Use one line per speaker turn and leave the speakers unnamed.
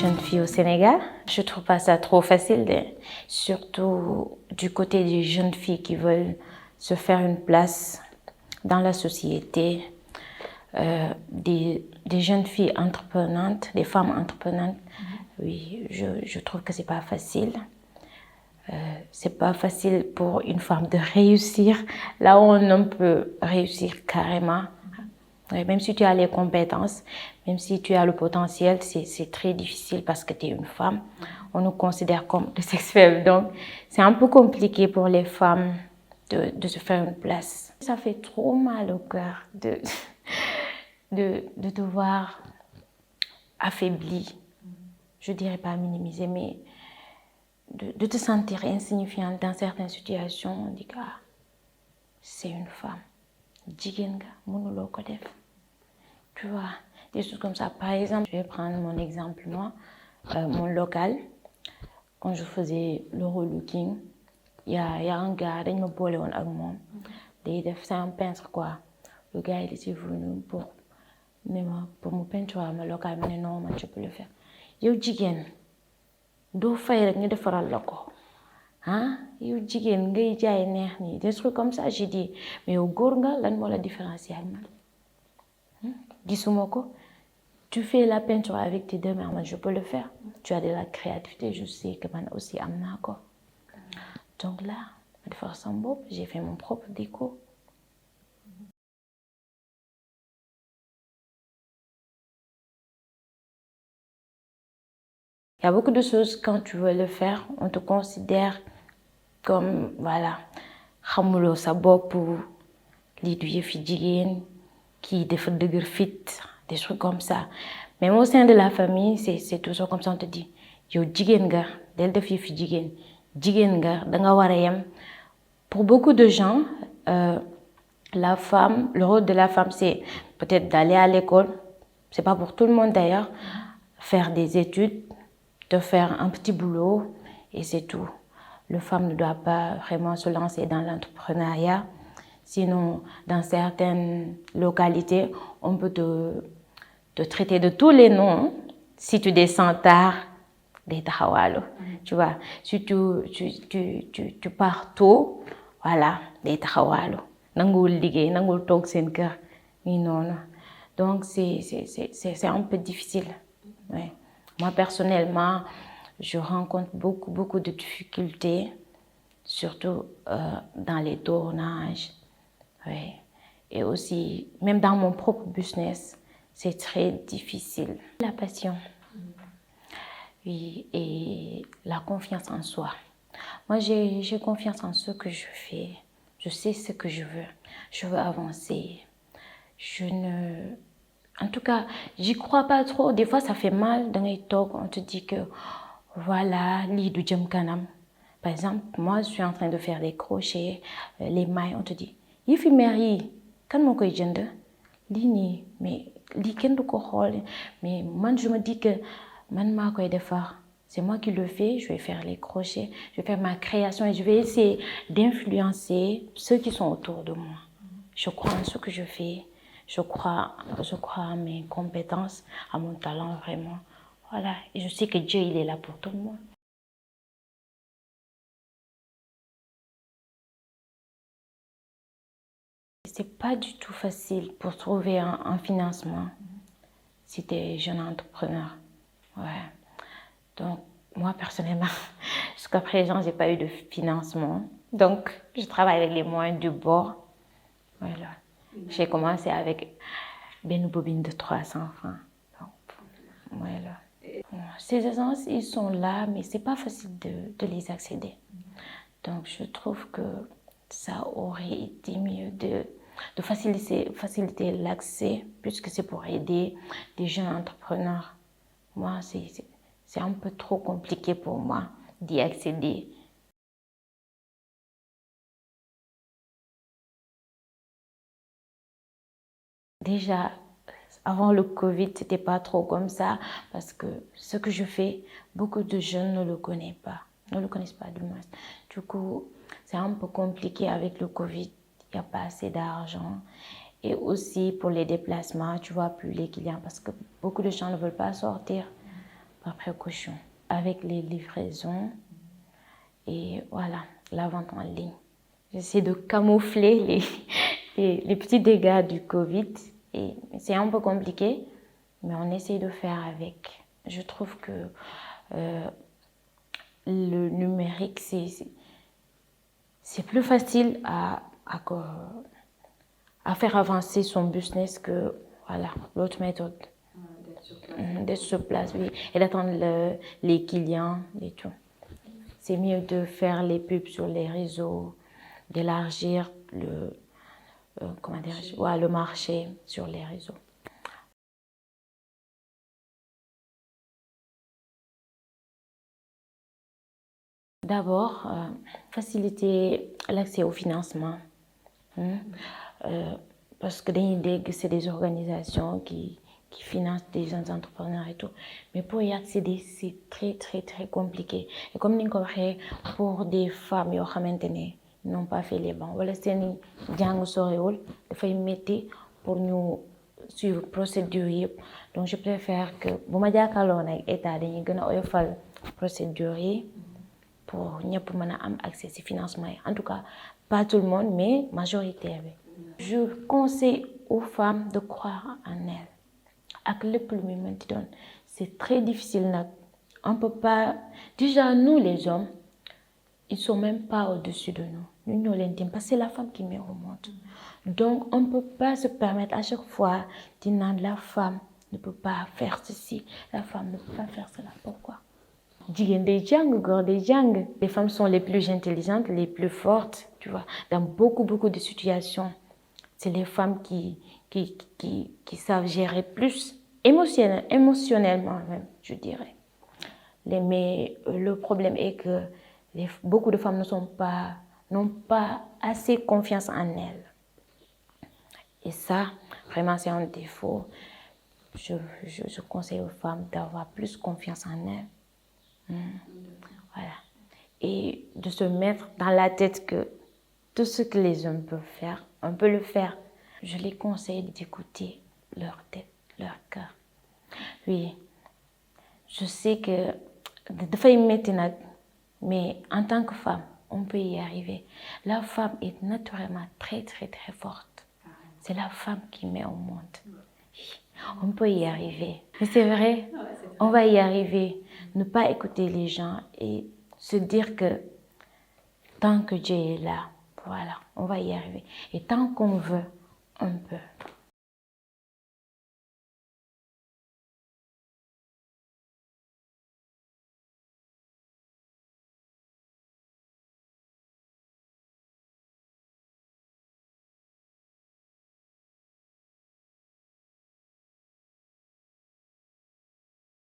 jeunes filles au Sénégal. Je trouve pas ça trop facile, surtout du côté des jeunes filles qui veulent se faire une place dans la société, des jeunes filles entreprenantes, des femmes entreprenantes. Oui, je trouve que c'est pas facile. C'est pas facile pour une femme de réussir là où un homme peut réussir carrément. Même si tu as les compétences, même si tu as le potentiel, c'est très difficile parce que tu es une femme. On nous considère comme le sexe faible. Donc, c'est un peu compliqué pour les femmes de se faire une place. Ça fait trop mal au cœur de te voir affaiblie. Je dirais pas minimiser, mais de te sentir insignifiante dans certaines situations. On dit que c'est une femme. Jigéen nga, mënuloo ko def. Tu vois, des choses comme ça. Par exemple, je vais prendre mon exemple, moi, mon local. Quand je faisais le relooking, il y a un gars, il m'a bolé avec moi. C'est un peintre, quoi. Le gars, il était venu pour me peinturer mon local. Mais non, moi, je peux le faire. Yo, jigéen, doo fay rek ñu defaral la ko. Yow jigéen ngay jaay neex nii des trucs comme ça. J'ai dit mais yow góor nga, lan moo la différencier ak man gisuma ko. Tu fais la peinture avec tes deux mains, moi je peux le faire. Tu as de la créativité, je sais que man aussi am naa ko. Donc là ma defar sama bopp, j'ai fait mon propre déco. Il y a beaucoup de choses, quand tu veux le faire, on te considère comme, voilà, xamuloo sa bopp, lii du yëfi jigéen, kii dafa dëgër fit, des trucs comme ça. Même au sein de la famille, c'est toujours comme ça, on te dit, yow jigéen nga, del def yëfi jigéen nga, danga war a yem. Pour beaucoup de gens, la femme, le rôle de la femme, c'est peut-être d'aller à l'école, c'est pas pour tout le monde d'ailleurs, faire des études, de faire un petit boulot et c'est tout. La femme ne doit pas vraiment se lancer dans l'entrepreneuriat. Sinon, dans certaines localités, on peut te traiter de tous les noms. Si tu descends tard, des taxawalo. Tu vois, si tu pars tôt, voilà, des taxawalo. Nangul liggéey, nangul toog seen kër. Non. Donc, c'est un peu difficile. Ouais. Moi, personnellement, je rencontre beaucoup de difficultés, surtout dans les tournages. Ouais. Et aussi, même dans mon propre business, c'est très difficile. La passion, oui, et la confiance en soi. Moi, j'ai confiance en ce que je fais. Je sais ce que je veux. Je veux avancer. En tout cas, j'y crois pas trop. Des fois, ça fait mal dans les talks. On te dit que, voilà, lii du jëm kanam. Par exemple, moi, je suis en train de faire des crochets, les mailles. On te dit, yi fi meer yi, kan moo koy jënd? Lii nii, mais lii kenn du ko xool. Mais man, je me dis que man maa koy defar. C'est moi qui le fais. Je vais faire les crochets, je vais faire ma création et je vais essayer d'influencer ceux qui sont autour de moi. Je crois en ce que je fais. Je crois à mes compétences, à mon talent vraiment. Voilà. Et je sais que Dieu, il est là pour tout le monde. C'est pas du tout facile pour trouver un financement si tu es jeune entrepreneur. Ouais. Donc, moi, personnellement, jusqu'à présent, j'ai pas eu de financement. Donc, je travaille avec les moyens du bord. Voilà. J'ai commencé avec une bobine de 300 francs. Donc, voilà. Ces essences, ils sont là, mais c'est pas facile de les accéder. Donc, je trouve que ça aurait été mieux de faciliter l'accès, puisque c'est pour aider des jeunes entrepreneurs. Moi, c'est un peu trop compliqué pour moi d'y accéder. Déjà, avant le Covid, c'était pas trop comme ça parce que ce que je fais, beaucoup de jeunes ne le connaissent pas du moins. Du coup, c'est un peu compliqué avec le Covid. Il n'y a pas assez d'argent. Et aussi pour les déplacements, tu vois plus les clients parce que beaucoup de gens ne veulent pas sortir par précaution, avec les livraisons et voilà, la vente en ligne. J'essaie de camoufler les petits dégâts du Covid et c'est un peu compliqué, mais on essaie de faire avec. Je trouve que le numérique, c'est plus facile à faire avancer son business que voilà, l'autre méthode. D'être sur place, oui, et d'attendre les clients et tout. C'est mieux de faire les pubs sur les réseaux, d'élargir le marché sur les réseaux. D'abord, faciliter l'accès au financement. Parce que c'est des organisations qui financent des jeunes entrepreneurs et tout. Mais pour y accéder, c'est très, très, très compliqué. Et comme nous l'avons pour des femmes qui n'ont pas fait les bancs, voilà, c'est une jàng sorewul dafay metti pour nous suivre procédure. Donc je préfère que bu ma jàkkaarloo nag état dañuy gën a oyofal procédure yi pour ñëpp mën a am accès ci financement yi. En tout cas, pas tout le monde, mais majoritaire bi. Je conseille aux femmes de croire en elles. Ak lépp lu muy mënti doon, c'est très difficile nag. On peut pas. Déjà nous les hommes, ils sont même pas au-dessus de nous. Nous ñoo leen tim parce que c'est la femme qui met au monde. Donc on ne peut pas se permettre à chaque fois di naan la femme ne peut pas faire ceci, la femme ne peut pas faire cela. Pourquoi? Jigéen day jàng, góor day jàng. Les femmes sont les plus intelligentes, les plus fortes, tu vois. Dans beaucoup de situations, c'est les femmes qui savent gérer plus émotionnellement même, je dirais. Mais le problème est que beaucoup de femmes n'ont pas assez confiance en elles. Et ça, vraiment, c'est un défaut. Je conseille aux femmes d'avoir plus confiance en elles. Voilà. Et de se mettre dans la tête que tout ce que les hommes peuvent faire, on peut le faire. Je les conseille d'écouter leur tête, leur cœur. Oui, je sais que dafay metti nag, mais en tant que femme, on peut y arriver. La femme est naturellement très, très, très forte. C'est la femme qui met au monde. On peut y arriver. Mais c'est vrai, on va y arriver. Ne pas écouter les gens et se dire que tant que Dieu est là, voilà, on va y arriver. Et tant qu'on veut, on peut.